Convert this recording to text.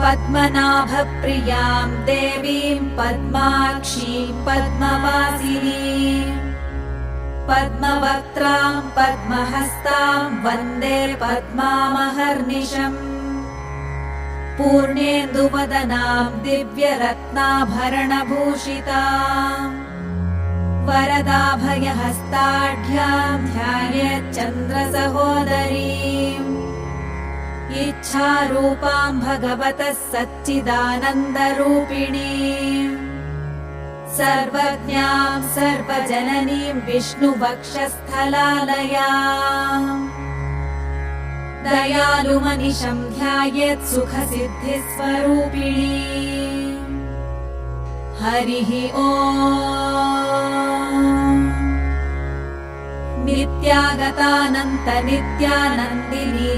पद्मनाभप्रियां देवीं पद्माक्षीं पद्मवासिनीं पद्मवक्त्रां पद्महस्तां वन्दे पद्मामहर्निशम् पूर्णेन्दुवदनां दिव्यरत्नाभरणभूषिताम् वरदाभयहस्ताढ्यां ध्यायेच्चन्द्रसहोदरीम् इच्छारूपां भगवतः सच्चिदानन्दरूपिणीम् सर्वज्ञां सर्वजननीं विष्णुवक्षस्थलालयाम् दयालुमनिशं ध्यायेत् सुखसिद्धिस्वरूपिणीम् हरिः ओम् नित्यागतानन्तनित्यानन्दिनी